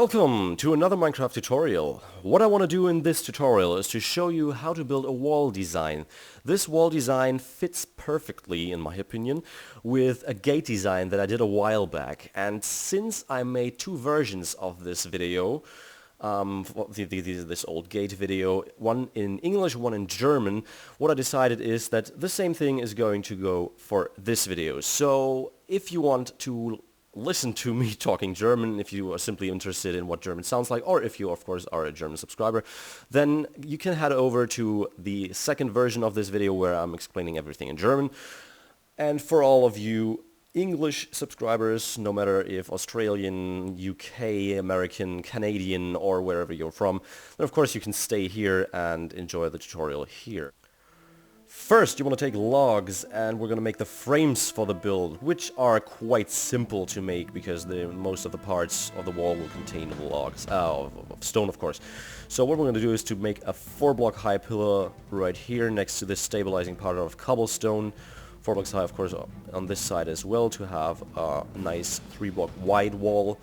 Welcome to another Minecraft tutorial. What I want to do in this tutorial is to show you how to build a wall design. This wall design fits perfectly, in my opinion, with a gate design that I did a while back. And since I made two versions of this video, this old gate video, one in English, one in German, what I decided is that the same thing is going to go for this video. So if you want to listen to me talking German, if you are simply interested in what German sounds like, or if you of course are a German subscriber, then you can head over to the second version of this video where I'm explaining everything in German. And for all of you English subscribers, no matter if Australian, UK, American, Canadian, or wherever you're from, then of course you can stay here and enjoy the tutorial here. First, you want to take logs, and we're going to make the frames for the build, which are quite simple to make because most of the parts of the wall will contain logs, of stone of course. So what we're going to do is to make a 4-block high pillar right here next to this stabilizing part of cobblestone. 4 blocks high of course on this side as well to have a nice 3-block wide wall.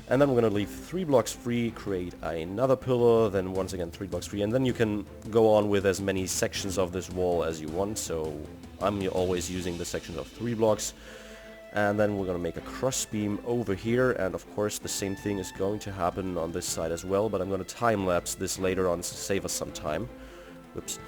And then we're going to leave 3 blocks free, create another pillar, then once again 3 blocks free, and then you can go on with as many sections of this wall as you want. So I'm always using the sections of 3 blocks. And then we're going to make a cross beam over here, and of course the same thing is going to happen on this side as well, but I'm going to time-lapse this later on to save us some time. Whoops.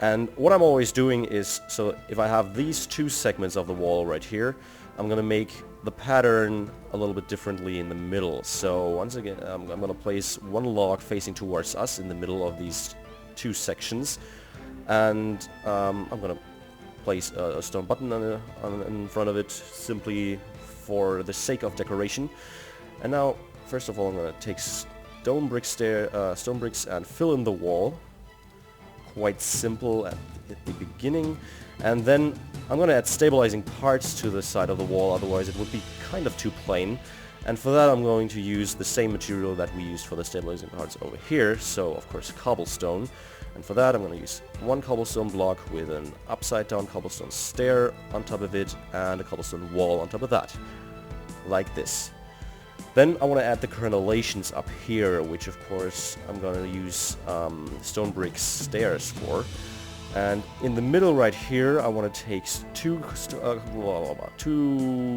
And what I'm always doing is, so if I have these two segments of the wall right here, I'm going to make the pattern a little bit differently in the middle. So once again, I'm going to place one log facing towards us in the middle of these two sections. And I'm going to place a stone button in front of it simply for the sake of decoration. And now, first of all, I'm going to take stone bricks and fill in the wall. Quite simple at the beginning. And then I'm going to add stabilizing parts to the side of the wall, otherwise it would be kind of too plain. And for that I'm going to use the same material that we used for the stabilizing parts over here, so of course cobblestone. And for that I'm going to use one cobblestone block with an upside down cobblestone stair on top of it and a cobblestone wall on top of that, like this. Then I want to add the crenellations up here, which of course I'm going to use stone brick stairs for. And in the middle right here, I want to take two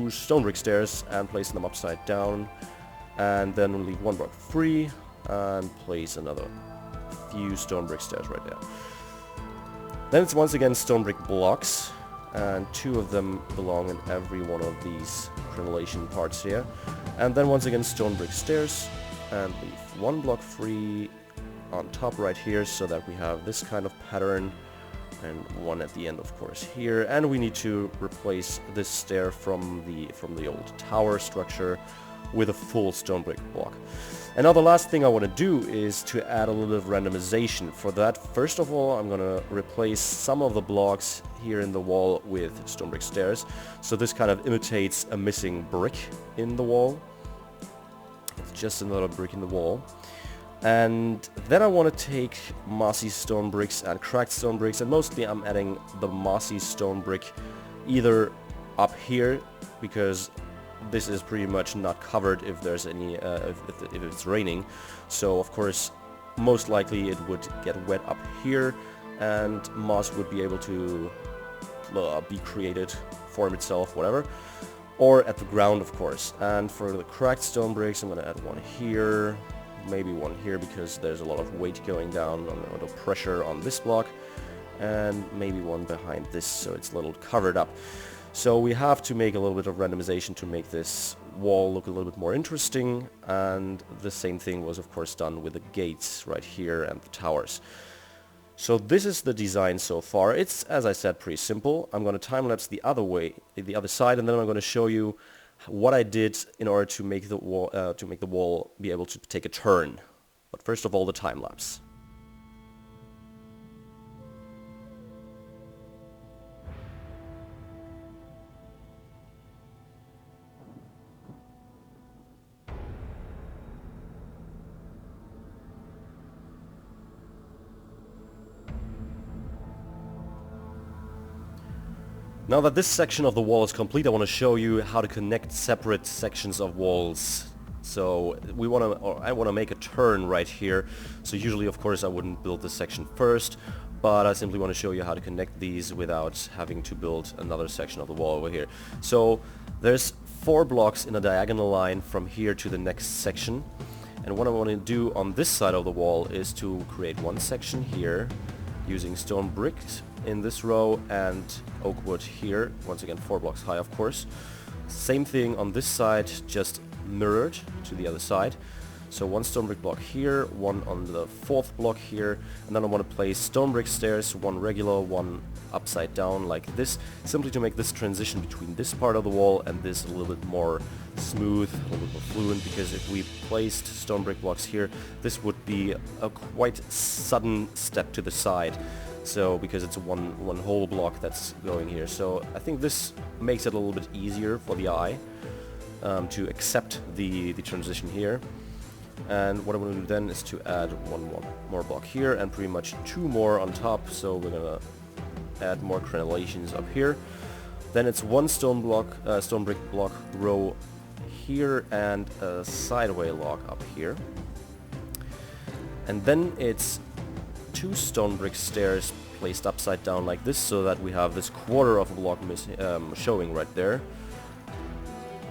stone brick stairs and place them upside down. And then we'll leave one block free and place another few stone brick stairs right there. Then it's once again stone brick blocks, and 2 of them belong in every one of these crenellation parts here. And then once again stone brick stairs, and leave 1 block free on top right here so that we have this kind of pattern. And 1 at the end of course here, and we need to replace this stair from the old tower structure with a full stone brick block. And now the last thing I want to do is to add a little bit of randomization. For that, first of all, I'm going to replace some of the blocks here in the wall with stone brick stairs, so this kind of imitates a missing brick in the wall. It's just another brick in the wall. And then I want to take mossy stone bricks and cracked stone bricks, and mostly I'm adding the mossy stone brick either up here, because this is pretty much not covered if there's any if it's raining, so of course most likely it would get wet up here and moss would be able to be created, form itself, whatever, or at the ground of course. And for the cracked stone bricks I'm going to add 1 here, maybe 1 here because there's a lot of weight going down, a lot of pressure on this block, and maybe 1 behind this so it's a little covered up. So we have to make a little bit of randomization to make this wall look a little bit more interesting, and the same thing was of course done with the gates right here and the towers. So this is the design so far. It's, as I said, pretty simple. I'm going to time-lapse the other side, and then I'm going to show you what I did in order to make the wall be able to take a turn. But first of all, the time lapse. Now that this section of the wall is complete, I want to show you how to connect separate sections of walls So I want to make a turn right here. So usually, of course, I wouldn't build this section first, but I simply want to show you how to connect these without having to build another section of the wall over here. So there's 4 blocks in a diagonal line from here to the next section. And what I want to do on this side of the wall is to create one section here using stone bricks in this row and oak wood here. Once again, 4 blocks high, of course. Same thing on this side, just mirrored to the other side. So 1 stone brick block here, 1 on the 4th block here, and then I want to place stone brick stairs, 1 regular, 1 upside down like this, simply to make this transition between this part of the wall and this a little bit more smooth, a little bit more fluent, because if we placed stone brick blocks here, this would be a quite sudden step to the side. So because it's one whole block that's going here. So I think this makes it a little bit easier for the eye to accept the transition here. And what I'm going to do then is to add one more block here and pretty much 2 more on top. So we're going to add more crenellations up here. Then it's 1 stone brick block row here and a sideway log up here. And then it's 2 stone brick stairs placed upside down like this, so that we have this quarter of a block showing right there.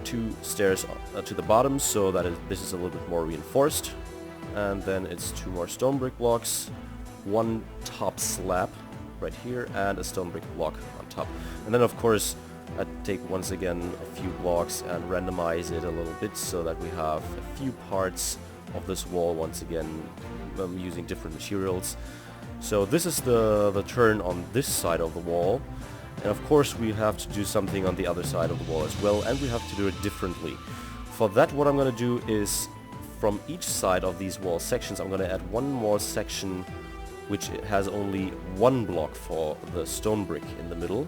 2 stairs to the bottom, so that this is a little bit more reinforced. And then it's 2 more stone brick blocks, 1 top slab right here, and a stone brick block on top. And then of course I take once again a few blocks and randomize it a little bit, so that we have a few parts of this wall once again using different materials. So this is the turn on this side of the wall. And of course we have to do something on the other side of the wall as well, and we have to do it differently. For that, what I'm going to do is, from each side of these wall sections, I'm going to add 1 more section which has only 1 block for the stone brick in the middle,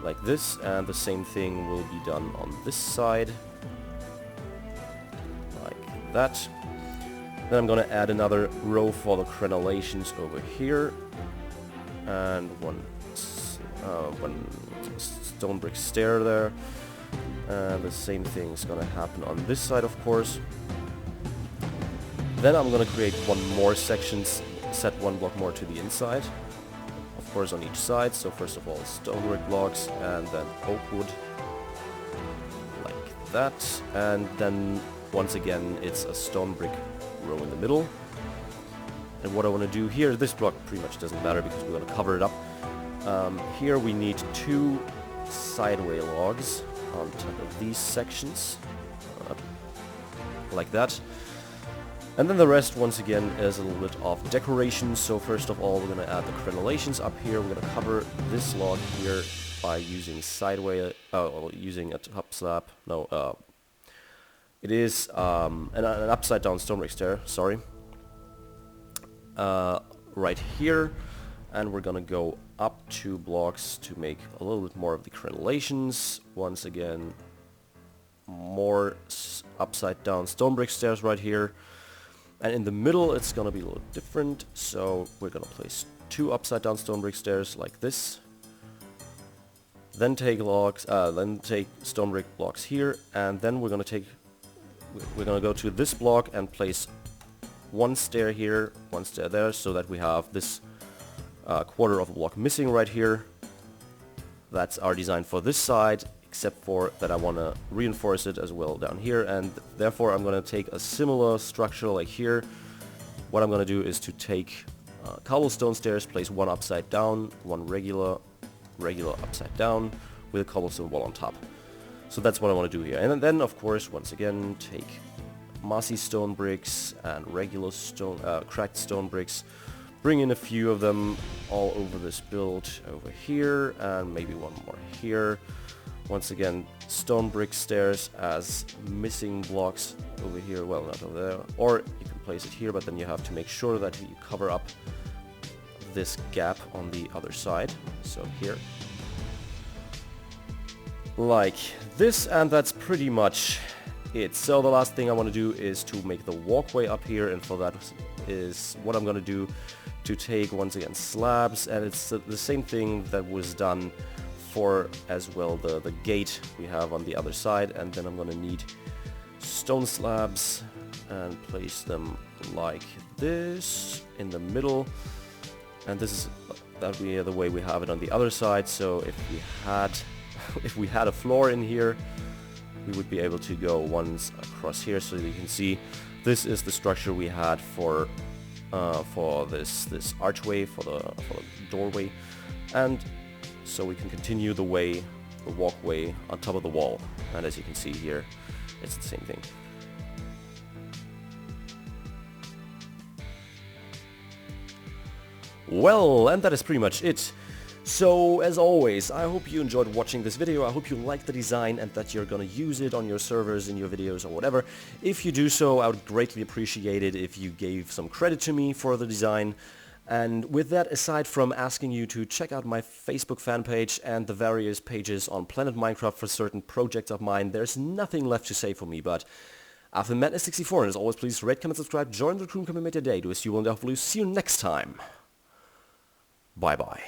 like this, and the same thing will be done on this side, like that. Then I'm going to add another row for the crenellations over here, and one stone brick stair there. And the same thing is going to happen on this side, of course. Then I'm going to create 1 more section, set 1 block more to the inside, of course on each side. So first of all stone brick blocks, and then oak wood like that. And then once again it's a stone brick row in the middle. And what I want to do here, this block pretty much doesn't matter because we're going to cover it up. Here we need 2 sideway logs on top of these sections, like that. And then the rest, once again, is a little bit of decoration. So first of all, we're going to add the crenellations up here. We're going to cover this log here by using sideway, using a top slab. No, it is an upside down stone brick stair, sorry. Right here. And we're gonna go up 2 blocks to make a little bit more of the crenellations. Once again, more upside down stone brick stairs right here. And in the middle it's gonna be a little different. So we're gonna place 2 upside down stone brick stairs like this. Then take stone brick blocks here, and then we're gonna go to this block and place 1 stair here, 1 stair there, so that we have this quarter of a block missing right here. That's our design for this side, except for that I want to reinforce it as well down here, and therefore I'm going to take a similar structure like here. What I'm going to do is to take cobblestone stairs, place 1 upside down, 1 regular upside down, with a cobblestone wall on top. So that's what I want to do here. And then of course once again take mossy stone bricks and regular cracked stone bricks, bring in a few of them all over this build over here, and maybe 1 more here. Once again, stone brick stairs as missing blocks over here, well, not over there, or you can place it here, but then you have to make sure that you cover up this gap on the other side, so here. Like this, and that's pretty much it. So the last thing I want to do is to make the walkway up here, and for that is what I'm going to do, to take once again slabs, and it's the same thing that was done for as well the gate we have on the other side. And then I'm going to need stone slabs and place them like this in the middle, and this is the way we have it on the other side. So if we had a floor in here, we would be able to go once across here. So you can see this is the structure we had for this archway, for the doorway, and so we can continue the walkway on top of the wall, and as you can see here, it's the same thing. Well, and that is pretty much it. So, as always, I hope you enjoyed watching this video. I hope you liked the design and that you're gonna use it on your servers, in your videos, or whatever. If you do so, I would greatly appreciate it if you gave some credit to me for the design. And with that, aside from asking you to check out my Facebook fan page and the various pages on Planet Minecraft for certain projects of mine, there's nothing left to say for me, but I've been Madness64, and as always, please rate, comment, subscribe, join the crew, and come and make your day. Do as you will, and hopefully see you next time. Bye-bye.